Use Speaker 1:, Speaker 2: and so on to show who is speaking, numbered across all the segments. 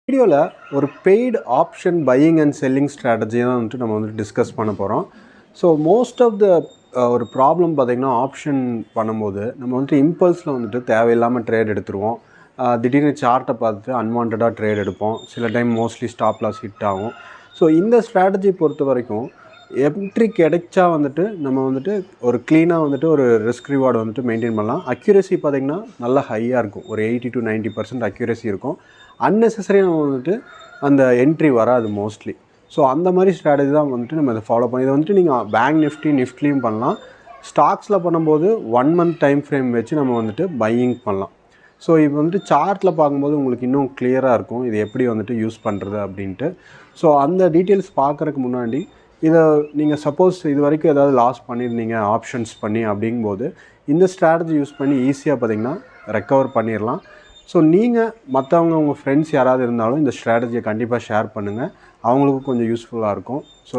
Speaker 1: வீடியோல ஒரு paid option buying and selling strategy தான் வந்துட்டு நம்ம வந்து டிஸ்கஸ் பண்ண போகிறோம். ஸோ மோஸ்ட் ஆஃப் த ஒரு ப்ராப்ளம் பார்த்திங்கன்னா ஆப்ஷன் பண்ணும்போது நம்ம வந்துட்டு இம்பல்ஸில் வந்துட்டு தேவையில்லாமல் ட்ரேட் எடுத்துருவோம். திடீர்னு சார்ட்டை பார்த்துட்டு அன்வான்டாக ட்ரேட் எடுப்போம். சில time mostly stop loss hit ஆகும். ஸோ இந்த ஸ்ட்ராட்டஜி பொறுத்த வரைக்கும் என்ட்ரி கிடைச்சா வந்துட்டு நம்ம வந்துட்டு ஒரு க்ளீனாக வந்துட்டு ஒரு ரிஸ்க் ரிவார்டு வந்துட்டு மெயின்டைன் பண்ணலாம். அக்யூரசி பார்த்திங்கன்னா நல்லா ஹையாக இருக்கும். ஒரு 80 to 90% அக்யூரசி இருக்கும். அன்னெசரியாக நம்ம வந்துட்டு அந்த என்ட்ரி வராது மோஸ்ட்லி. ஸோ அந்த மாதிரி ஸ்ட்ராட்டஜி தான் வந்துட்டு நம்ம இதை ஃபாலோ பண்ணி இதை வந்துட்டு நீங்கள் பேங்க் நிஃப்டிலையும் பண்ணலாம். ஸ்டாக்ஸில் பண்ணும்போது 1 month டைம் ஃப்ரேம் வச்சு நம்ம வந்துட்டு பையிங் பண்ணலாம். ஸோ இப்போ வந்துட்டு சார்ட்டில் பார்க்கும்போது உங்களுக்கு இன்னும் கிளியராக இருக்கும் இது எப்படி வந்துட்டு யூஸ் பண்ணுறது அப்படின்ட்டு. ஸோ அந்த டீட்டெயில்ஸ் பார்க்குறதுக்கு முன்னாடி இதை நீங்கள் சப்போஸ் இது வரைக்கும் ஏதாவது லாஸ் பண்ணியிருந்தீங்க ஆப்ஷன்ஸ் பண்ணி அப்படிங்கும்போது இந்த ஸ்ட்ராட்டஜி யூஸ் பண்ணி ஈஸியாக பார்த்திங்கன்னா ரெக்கவர் பண்ணிடலாம். ஸோ நீங்கள் மற்றவங்க உங்கள் ஃப்ரெண்ட்ஸ் யாராவது இருந்தாலும் இந்த ஸ்ட்ராட்டஜியை கண்டிப்பாக ஷேர் பண்ணுங்கள். அவங்களுக்கும் கொஞ்சம் யூஸ்ஃபுல்லாக இருக்கும். ஸோ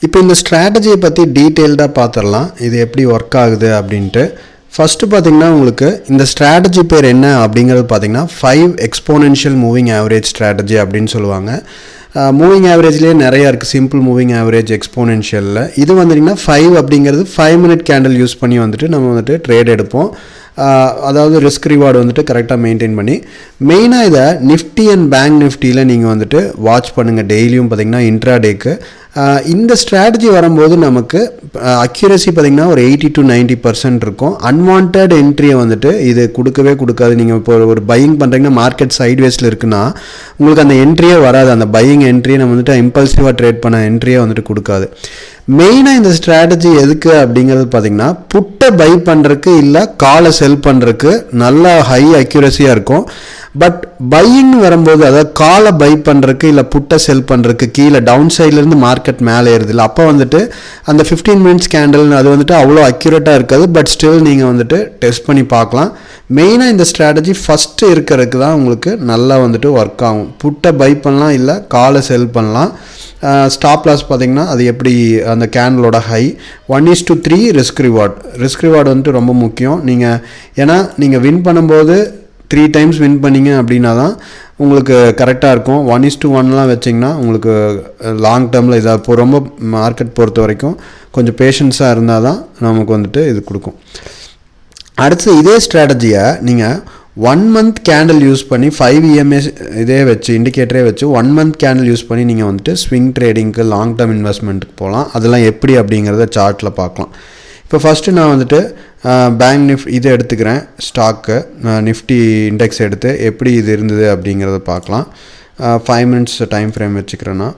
Speaker 1: இப்போ இந்த ஸ்ட்ராட்டஜியை பற்றி டீட்டெயில்டாக பார்த்துடலாம் இது எப்படி ஒர்க் ஆகுது அப்படின்ட்டு. ஃபஸ்ட்டு பார்த்திங்கன்னா உங்களுக்கு இந்த ஸ்ட்ராட்டஜி பேர் என்ன அப்படிங்கிறது பார்த்திங்கன்னா 5 எக்ஸ்போனென்ஷியல் மூவிங் ஆவரேஜ் ஸ்ட்ராட்டஜி அப்படின்னு சொல்லுவாங்க. மூவிங் ஆவரேஜ்லேயே நிறையா இருக்குது. சிம்பிள் மூவிங் ஆவரேஜ், எக்ஸ்போனென்ஷியலில் இது வந்துட்டிங்கன்னா 5 அப்படிங்கிறது 5 minute கேண்டில் யூஸ் பண்ணி வந்துட்டு நம்ம வந்துட்டு ட்ரேட் எடுப்போம். அதாவது ரிஸ்க் ரிவார்டு வந்துட்டு கரெக்டாக மெயின்டைன் பண்ணி மெயினாக இதை நிஃப்டி அண்ட் பேங்க் நிஃப்டியில் நீங்கள் வந்துட்டு வாட்ச் பண்ணுங்கள் டெய்லியும் பார்த்திங்கன்னா இன்ட்ராடேக்கு. இந்த ஸ்ட்ராட்டஜி வரும்போது நமக்கு அக்யூரசி பார்த்திங்கன்னா ஒரு 80 to 90% இருக்கும். அன்வான்ட் என்ட்ரியை வந்துட்டு இது கொடுக்கவே கொடுக்காது. நீங்கள் இப்போ ஒரு பையிங் பண்ணுறீங்கன்னா மார்க்கெட் சைட்வேஸில் இருக்குன்னா உங்களுக்கு அந்த என்ட்ரியே வராது. அந்த பையிங் என்ட்ரியை நம்ம வந்துட்டு இம்பல்சிவாக ட்ரேட் பண்ண என்ட்ரியை வந்துட்டு கொடுக்காது. மெயினாக இந்த ஸ்ட்ராட்டஜி எதுக்கு அப்படிங்கிறது பார்த்திங்கன்னா புட்டை பை பண்ணுறதுக்கு இல்லை காலை செல் பண்ணுறதுக்கு நல்லா ஹை அக்யூரஸியாக இருக்கும். பட் பையிங் வரும்போது அதாவது காலை பை பண்ணுறதுக்கு இல்லை புட்டை செல் பண்ணுறதுக்கு கீழே டவுன் சைட்லேருந்து மார்க்கெட் மேலே ஏறுது இல்லை அப்போ வந்துட்டு அந்த 15 minutes கேண்டில் அது வந்துட்டு அவ்வளோ அக்யூரேட்டாக இருக்காது. பட் ஸ்டில் நீங்கள் வந்துட்டு டெஸ்ட் பண்ணி பார்க்கலாம். மெயினாக இந்த ஸ்ட்ராட்டஜி ஃபஸ்ட்டு இருக்கிறதுக்கு தான் உங்களுக்கு நல்லா வந்துட்டு ஒர்க் ஆகும். புட்டை பை பண்ணலாம் இல்லை காலை செல் பண்ணலாம். ஸ்டாப் லாஸ் பார்த்திங்கன்னா அது எப்படி அந்த கேண்டலோட ஹை 1:3 ரிஸ்க் ரிவார்டு வந்துட்டு ரொம்ப முக்கியம். ஏன்னா நீங்கள் வின் பண்ணும்போது 3 times வின் பண்ணிங்க அப்படின்னா தான் உங்களுக்கு கரெக்டாக இருக்கும். 1:1 வச்சிங்கன்னா உங்களுக்கு லாங் டேர்மில் இதாக இப்போ ரொம்ப மார்க்கெட் பொறுத்த வரைக்கும் கொஞ்சம் பேஷன்ஸாக இருந்தால் தான் நமக்கு வந்துட்டு இது கொடுக்கும். அடுத்து இதே ஸ்ட்ராட்டஜியை நீங்கள் 1 month கேண்டில் யூஸ் பண்ணி 5 EMA இதே வச்சு இண்டிகேட்டரே வச்சு 1 month கேண்டில் யூஸ் பண்ணி நீங்கள் வந்துட்டு ஸ்விங் ட்ரேடிங்க்கு லாங் டேர்ம் இன்வெஸ்ட்மெண்ட்டுக்கு போகலாம். அதெல்லாம் எப்படி அப்படிங்கிறத சார்ட்டில் பார்க்கலாம். இப்போ ஃபஸ்ட்டு நான் வந்துட்டு பேங்க் இதை எடுத்துக்கிறேன். ஸ்டாக்கு நிஃப்டி இண்டெக்ஸ் எடுத்து எப்படி இது இருந்தது அப்படிங்கிறத பார்க்கலாம். 5 minutes டைம் ஃப்ரேம் வச்சுக்கிறேன்னா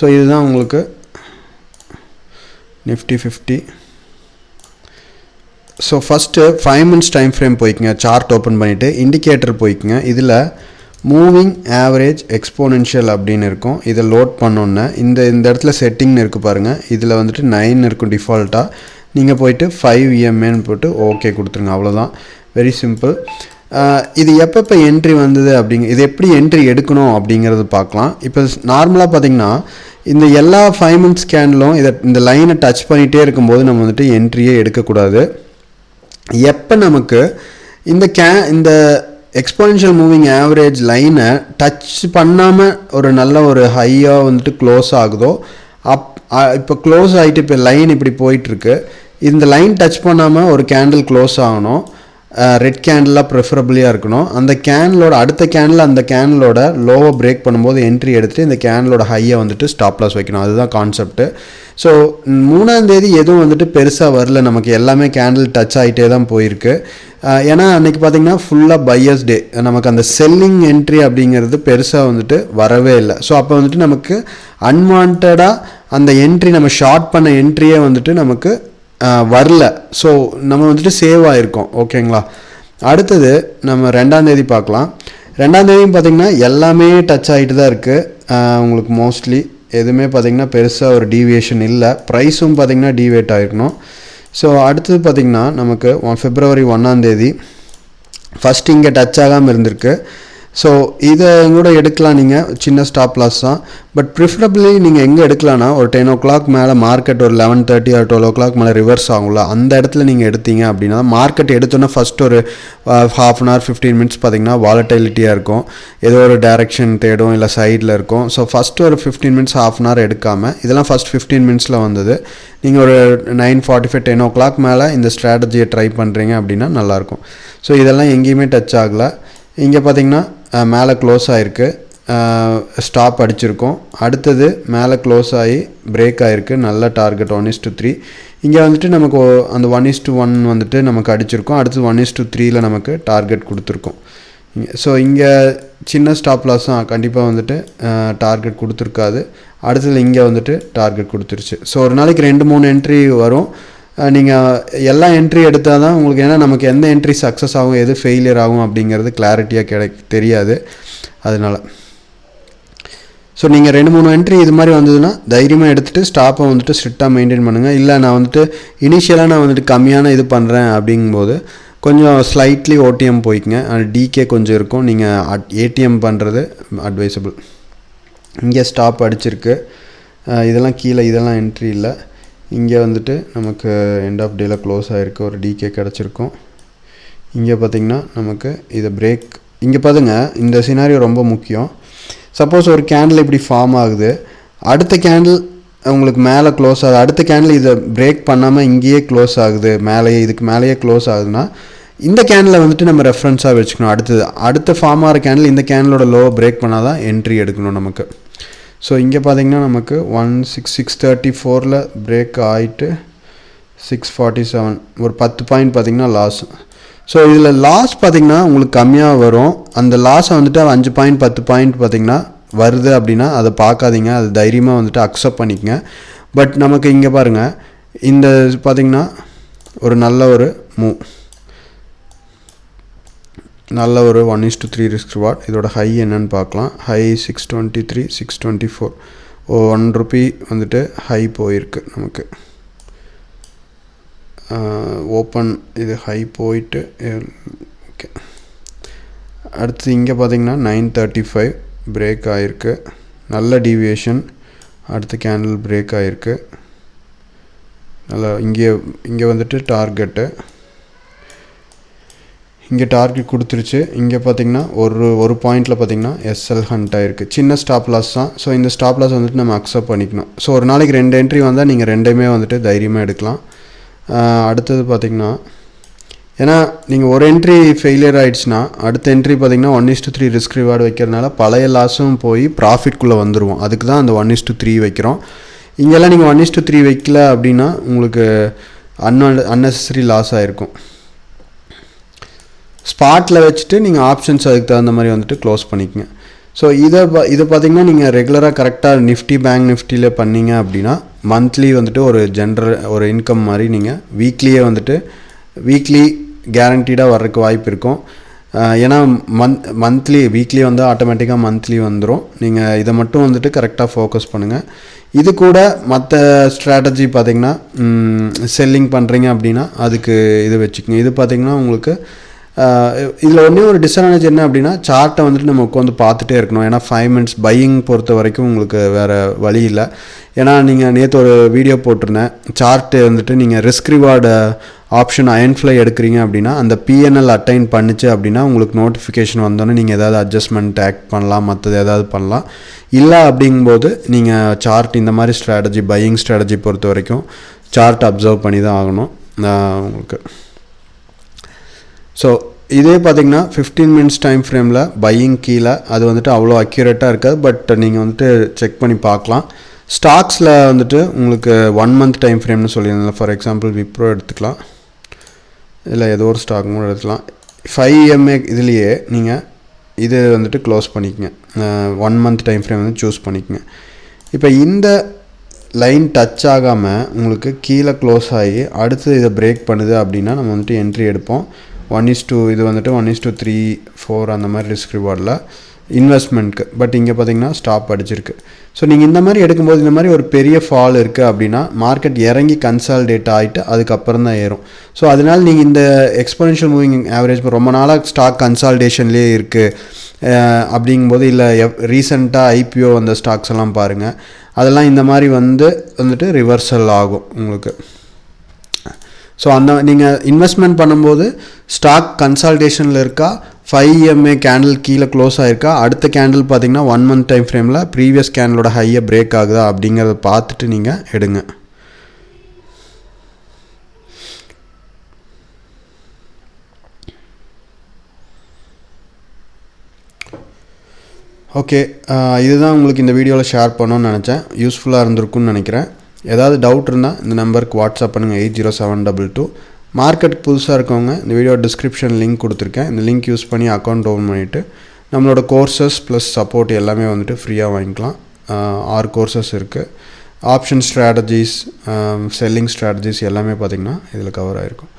Speaker 1: ஸோ இதுதான் உங்களுக்கு Nifty 50. So first 5 minutes time frame போய்க்குங்க. சார்ட் ஓப்பன் பண்ணிவிட்டு இண்டிகேட்டர் போய்க்குங்க. இதில் மூவிங் ஆவரேஜ் எக்ஸ்போனென்ஷியல் அப்படின்னு இருக்கும். இதை லோட் பண்ணோன்னே இந்த இடத்துல செட்டிங்னு இருக்குது பாருங்கள். இதில் வந்துட்டு 9 இருக்கும் டிஃபால்ட்டாக. நீங்கள் போயிட்டு 5 EMAன்னு போட்டு ஓகே கொடுத்துருங்க. அவ்வளோதான், வெரி சிம்பிள். இது எப்போ என்ட்ரி வந்தது இது எப்படி என்ட்ரி எடுக்கணும் அப்படிங்கிறது பார்க்கலாம். இப்போ நார்மலாக பார்த்திங்கன்னா இந்த எல்லா 5 minutes கேண்டிலும் இந்த லைனை டச் பண்ணிகிட்டே இருக்கும்போது நம்ம வந்துட்டு என்ட்ரியே எடுக்கக்கூடாது. எப்போ நமக்கு இந்த எக்ஸ்போனென்ஷியல் மூவிங் ஆவரேஜ் லைனை டச் பண்ணாமல் ஒரு நல்ல ஒரு ஹையாக வந்துட்டு க்ளோஸ் ஆகுதோ இப்போ க்ளோஸ் ஆகிட்டு இப்போ லைன் இப்படி போயிட்டுருக்கு. இந்த லைன் டச் பண்ணாமல் ஒரு கேண்டில் க்ளோஸ் ஆகணும். ரெட் கேண்டிலாக ப்ரிஃபரபிளியாக இருக்கணும். அந்த கேண்டிலோட அடுத்த கேண்டில் அந்த கேண்டிலோட லோவை பிரேக் பண்ணும்போது என்ட்ரி எடுத்துகிட்டு இந்த கேண்டிலோட ஹையை வந்துட்டு ஸ்டாப் லாஸ் வைக்கணும். அதுதான் கான்செப்ட்டு. ஸோ 3ஆம் தேதி எதுவும் வந்துட்டு பெருசாக வரல. நமக்கு எல்லாமே கேண்டில் டச் ஆகிட்டே தான் போயிருக்கு. ஏன்னா அன்றைக்கி பார்த்திங்கன்னா ஃபுல்லாக பையர்ஸ் டே. நமக்கு அந்த செல்லிங் என்ட்ரி அப்படிங்கிறது பெருசாக வந்துட்டு வரவே இல்லை. ஸோ அப்போ வந்துட்டு நமக்கு அன்வான்டாக அந்த என்ட்ரி நம்ம ஷார்ட் பண்ண என்ட்ரியே வந்துட்டு நமக்கு வரல. ஸோ நம்ம வந்துட்டு சேவ் ஆகிருக்கோம். ஓகேங்களா. அடுத்தது நம்ம 2ஆம் தேதி பார்க்கலாம். 2ஆம் தேதியும் பார்த்திங்கன்னா எல்லாமே டச் ஆகிட்டு தான் இருக்குது. உங்களுக்கு மோஸ்ட்லி எதுவுமே பார்த்திங்கன்னா பெருசாக ஒரு டீவியேஷன் இல்லை. ப்ரைஸும் பார்த்திங்கன்னா டீவேட் ஆகிருக்கணும். ஸோ அடுத்தது பார்த்திங்கன்னா நமக்கு February 1ஆம் தேதி ஃபஸ்ட்டு இங்கே டச் ஆகாமல் இருந்திருக்கு. ஸோ இதை கூட எடுக்கலாம், நீங்கள் சின்ன ஸ்டாப் லாஸ் தான். பட் ப்ரிஃபரபிளி நீங்கள் எங்கே எடுக்கலான்னா ஒரு 10 o'clock மேலே மார்க்கெட் ஒரு 11:30 or 12 o'clock மேலே ரிவர்ஸ் ஆகும்ல, அந்த இடத்துல நீங்கள் எடுத்தீங்க அப்படின்னா மார்க்கெட் எடுத்தோன்னா ஃபஸ்ட் ஒரு half an hour 15 minutes பார்த்தீங்கன்னா வாலட்டிலிட்டியாக இருக்கும், ஏதோ ஒரு டைரெக்ஷன் தேடும் இல்லை சைடில் இருக்கும். ஸோ ஃபஸ்ட்டு ஒரு 15 minutes half an hour எடுக்காமல், இதெல்லாம் ஃபஸ்ட் 15 minutesல வந்தது. நீங்கள் ஒரு 9:45 10 o'clock மேலே இந்த ஸ்ட்ராட்டஜியை ட்ரை பண்ணுறீங்க அப்படின்னா நல்லாயிருக்கும். ஸோ இதெல்லாம் எங்கேயுமே டச் ஆகலை. இங்கே பார்த்தீங்கன்னா மேலே க்ளோஸ் ஆகிருக்கு, ஸ்டாப் அடிச்சிருக்கோம். அடுத்தது மேலே க்ளோஸ் ஆகி பிரேக் ஆகிருக்கு, நல்ல டார்கெட் 1:3. இங்கே வந்துட்டு நமக்கு அந்த 1:1 வந்துட்டு நமக்கு அடிச்சிருக்கோம். அடுத்து 1:3ல நமக்கு டார்கெட் கொடுத்துருக்கோம். ஸோ இங்கே சின்ன ஸ்டாப் லாஸ் தான், கண்டிப்பாக வந்துட்டு டார்கெட் கொடுத்துருக்காது. அடுத்தது இங்கே வந்துட்டு டார்கெட் கொடுத்துருச்சு. ஸோ ஒரு நாளைக்கு 2-3 என்ட்ரி வரும். நீங்கள் எல்லா என்ட்ரி எடுத்தால் தான் உங்களுக்கு, ஏன்னா நமக்கு எந்த என்ட்ரி சக்ஸஸ் ஆகும் எது ஃபெயிலியர் ஆகும் அப்படிங்கிறது கிளாரிட்டியாக தெரியாது. அதனால் ஸோ நீங்கள் 2-3 என்ட்ரி இது மாதிரி வந்ததுன்னா தைரியமாக எடுத்துகிட்டு ஸ்டாப்பை வந்துட்டு ஸ்ட்ரிக்டாக மெயின்டைன் பண்ணுங்கள். இல்லை நான் வந்துட்டு இனிஷியலாக நான் வந்துட்டு கம்மியான இது பண்ணுறேன் அப்படிங்கும்போது கொஞ்சம் ஸ்லைட்லி ஓடிஎம் போய்க்குங்க. டிகே கொஞ்சம் இருக்கும், நீங்கள் ஏடிஎம் பண்ணுறது அட்வைசபிள். இங்கே ஸ்டாப் அடிச்சிருக்கு, இதெல்லாம் கீழே, இதெல்லாம் என்ட்ரி இல்லை. இங்கே வந்துட்டு நமக்கு எண்ட் ஆஃப் டேயில் க்ளோஸ் ஆகிருக்கு, ஒரு டிகே கிடச்சிருக்கும். இங்கே பார்த்திங்கன்னா நமக்கு இதை பிரேக், இங்கே பாருங்க இந்த சினாரியோ ரொம்ப முக்கியம். சப்போஸ் ஒரு கேண்டில் இப்படி ஃபார்ம் ஆகுது, அடுத்த கேண்டில் உங்களுக்கு மேலே க்ளோஸ் ஆகுது, அடுத்த கேண்டில் இதை பிரேக் பண்ணாமல் இங்கேயே க்ளோஸ் ஆகுது, மேலேயே இதுக்கு மேலேயே க்ளோஸ் ஆகுதுன்னா இந்த கேண்டில் வந்துட்டு நம்ம ரெஃபரன்ஸாக வச்சுக்கணும். அடுத்த ஃபார்ம் ஆகிற கேண்டில் இந்த கேண்டிலோட லோ பிரேக் பண்ணால் தான் என்ட்ரி எடுக்கணும் நமக்கு. ஸோ இங்கே பார்த்திங்கன்னா நமக்கு 634ல் பிரேக் ஆகிட்டு 647, ஒரு 10 பாயிண்ட் பார்த்திங்கன்னா லாஸ். ஸோ இதில் லாஸ் பார்த்திங்கன்னா உங்களுக்கு கம்மியாக வரும். அந்த லாஸை வந்துட்டு 5 பாயிண்ட் 10 பாயிண்ட் பார்த்திங்கன்னா வருது அப்படின்னா அதை பார்க்காதீங்க, அது தைரியமாக வந்துட்டு அக்செப்ட் பண்ணிக்கங்க. பட் நமக்கு இங்கே பாருங்கள், இந்த பார்த்திங்கன்னா ஒரு நல்ல ஒரு மூவ், நல்ல ஒரு 1:3 ரிஸ்க் ரிவார்ட். இதோட ஹை என்னன்னு பார்க்கலாம். ஹை 623 624, ₹1 வந்துட்டு ஹை போயிருக்கு நமக்கு. ஓப்பன் இது ஹை போயிட்டு ஓகே. அடுத்து இங்கே பார்த்திங்கன்னா 935 பிரேக் ஆகிருக்கு, நல்ல டீவியேஷன். அடுத்து கேண்டில் பிரேக் ஆகிருக்கு, நல்லா. இங்கே வந்துட்டு டார்கெட்டு, இங்கே டார்கெட் கொடுத்துருச்சு. இங்கே பார்த்திங்கன்னா ஒரு பாயிண்டில் பார்த்திங்கன்னா எஸ்எல் ஹண்ட் ஆகிருக்கு, சின்ன ஸ்டாப் லாஸ் தான். ஸோ இந்த ஸ்டாப் லாஸ் வந்துட்டு நம்ம அக்செப்ட் பண்ணிக்கணும். ஸோ ஒரு நாளைக்கு 2 என்ட்ரி வந்தால் நீங்கள் 2மே வந்துட்டு தைரியமாக எடுக்கலாம். அடுத்தது பார்த்திங்கன்னா, ஏன்னா நீங்கள் ஒரு என்ட்ரி ஃபெயிலியர் ஆகிடுச்சுன்னா அடுத்த என்ட்ரி பார்த்திங்கன்னா 1:3 ரிஸ்க் ரிவார்டு வைக்கிறதுனால பழைய லாஸும் போய் ப்ராஃபிட்குள்ளே வந்துடுவோம். அதுக்கு தான் அந்த 1:3 வைக்கிறோம். இங்கெல்லாம் நீங்கள் 1:3 வைக்கல அப்படின்னா உங்களுக்கு அன்னெசரி லாஸ் ஆகிருக்கும். ஸ்பாட்டில் வச்சுட்டு நீங்கள் ஆப்ஷன்ஸ் அதுக்கு தகுந்த மாதிரி வந்துட்டு க்ளோஸ் பண்ணிக்கங்க. ஸோ இதை பார்த்திங்கன்னா நீங்கள் ரெகுலராக கரெக்டாக நிஃப்டி பேங்க் நிஃப்டியில் பண்ணிங்க அப்படின்னா மந்த்லி வந்துட்டு ஒரு ஒரு இன்கம் மாதிரி நீங்கள் வீக்லி கேரண்டீடாக வர்றதுக்கு வாய்ப்பு இருக்கும். ஏன்னா மந்த்லி வீக்லி வந்து ஆட்டோமேட்டிக்காக மந்த்லி வந்துடும். நீங்கள் இதை மட்டும் வந்துட்டு கரெக்டாக ஃபோக்கஸ் பண்ணுங்கள். இது கூட மற்ற ஸ்ட்ராட்டஜி பார்த்திங்கன்னா செல்லிங் பண்ணுறீங்க அப்படின்னா அதுக்கு இது வச்சுக்கோங்க. இது பார்த்திங்கன்னா உங்களுக்கு இதில் ஒன்றே ஒரு டிஸ்அட்வான்டேஜ் என்ன அப்படின்னா, சார்ட்டை வந்துட்டு நம்ம உட்காந்து பார்த்துட்டே இருக்கணும். ஏன்னா 5 minutes பையிங் பொறுத்த வரைக்கும் உங்களுக்கு வேறு வழி இல்லை. ஏன்னா நீங்கள் நேற்று ஒரு வீடியோ போட்டிருந்தேன், சார்ட்டு வந்துட்டு நீங்கள் ரிஸ்க் ரிவார்டு ஆப்ஷன் அயன்ஃப்ளை எடுக்கிறீங்க அப்படின்னா அந்த பிஎன்எல் அட்டைன் பண்ணிச்சு அப்படின்னா உங்களுக்கு நோட்டிஃபிகேஷன் வந்தோன்னே நீங்கள் ஏதாவது அட்ஜஸ்ட்மெண்ட் ஆக்ட் பண்ணலாம், மற்றது ஏதாவது பண்ணலாம். இல்லை அப்படிங்கும்போது நீங்கள் சார்ட் இந்த மாதிரி ஸ்ட்ராட்டஜி பையிங் ஸ்ட்ராட்டஜி பொறுத்த வரைக்கும் சார்ட் அப்சர்வ் பண்ணி தான் ஆகணும் உங்களுக்கு. ஸோ இதே பார்த்திங்கன்னா 15 minutes டைம் ஃப்ரேமில் பையிங் கீழே அது வந்துட்டு அவ்வளோ அக்யூரேட்டாக இருக்காது. பட் நீங்கள் வந்துட்டு செக் பண்ணி பார்க்கலாம். ஸ்டாக்ஸில் வந்துட்டு உங்களுக்கு 1 month டைம் ஃப்ரேம்னு சொல்லியிருந்தேன். ஃபார் எக்ஸாம்பிள் விப்ரோ எடுத்துக்கலாம், இல்லை ஏதோ ஒரு ஸ்டாக் கூட எடுத்துக்கலாம். 5 EMA இதுலேயே நீங்கள் இது வந்துட்டு க்ளோஸ் பண்ணிக்கங்க. 1 month டைம் ஃப்ரேம் வந்து சூஸ் பண்ணிக்கங்க. இப்போ இந்த லைன் டச் ஆகாமல் உங்களுக்கு கீழே க்ளோஸ் ஆகி அடுத்து இதை பிரேக் பண்ணுது அப்படின்னா நம்ம வந்துட்டு என்ட்ரி எடுப்போம். 1:2 இது வந்துட்டு 1:3 4 அந்த மாதிரி ரிஸ்க் ரிவார்டில் இன்வெஸ்ட்மெண்ட்க்கு. பட் இங்கே பார்த்தீங்கன்னா ஸ்டாப் அடிச்சிருக்கு. ஸோ நீங்கள் இந்த மாதிரி எடுக்கும்போது இந்த மாதிரி ஒரு பெரிய ஃபால் இருக்குது அப்படின்னா மார்க்கெட் இறங்கி கன்சால்டேட் ஆகிட்டு அதுக்கப்புறம் தான் ஏறும். ஸோ அதனால் நீங்கள் இந்த எக்ஸ்போனென்ஷியல் மூவிங் ஆவரேஜ் ரொம்ப நாளாக ஸ்டாக் கன்சால்டேஷன்லேயே இருக்குது, அப்படிங்கும்போது இல்லை ரீசெண்டாக ஐபிஓ வந்த ஸ்டாக்ஸ் எல்லாம் பாருங்கள், அதெல்லாம் இந்த மாதிரி வந்துட்டு ரிவர்சல் ஆகும் உங்களுக்கு. ஸோ நீங்கள் இன்வெஸ்ட்மெண்ட் பண்ணும்போது ஸ்டாக் கன்சால்டேஷனில் இருக்கா, 5 EMA கேண்டில் கீழே க்ளோஸ் ஆகிருக்கா, அடுத்த கேண்டில் பார்த்தீங்கன்னா 1 month டைம் ஃப்ரேமில் ப்ரீவியஸ் கேண்டிலோட ஹையை பிரேக் ஆகுதா அப்படிங்கிறத பார்த்துட்டு நீங்கள் எடுங்க. ஓகே, இதுதான் உங்களுக்கு இந்த வீடியோவில் ஷேர் பண்ணணும்னு நினச்சேன். யூஸ்ஃபுல்லாக இருந்திருக்குன்னு நினைக்கிறேன். ஏதாவது டவுட் இருந்தால் இந்த நம்பருக்கு வாட்ஸ்அப் பண்ணுங்கள் 80722. மார்க்கெட்டுக்கு புதுசாக இருக்கவங்க இந்த வீடியோ டிஸ்கிரிப்ஷன் லிங்க் கொடுத்துருக்கேன். இந்த லிங்க் யூஸ் பண்ணி அக்கௌண்ட் ஓப்பன் பண்ணிவிட்டு நம்மளோட கோர்சஸ் ப்ளஸ் சப்போர்ட் எல்லாமே வந்துட்டு ஃப்ரீயாக வாங்கிக்கலாம். 6 கோர்சஸ் இருக்குது. ஆப்ஷன் ஸ்ட்ராட்டஜிஸ், செல்லிங் ஸ்ட்ராட்டஜிஸ் எல்லாமே பார்த்திங்கன்னா இதில் கவர் ஆகிருக்கும்.